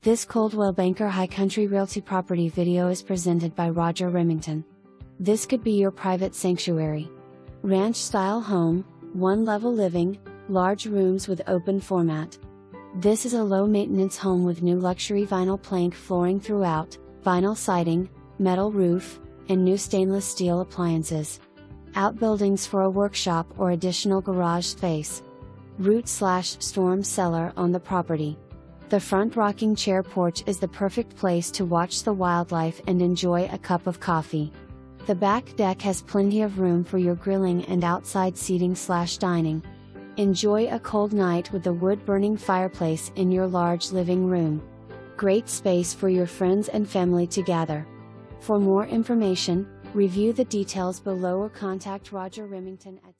This Coldwell Banker High Country Realty property video is presented by Roger Remington. This could be your private sanctuary. Ranch-style home, one-level living, large rooms with open format. This is a low-maintenance home with new luxury vinyl plank flooring throughout, vinyl siding, metal roof, and new stainless steel appliances. Outbuildings for a workshop or additional garage space. Root/storm cellar on the property. The front rocking chair porch is the perfect place to watch the wildlife and enjoy a cup of coffee. The back deck has plenty of room for your grilling and outside seating/dining. Enjoy a cold night with a wood-burning fireplace in your large living room. Great space for your friends and family to gather. For more information, review the details below or contact Roger Remington at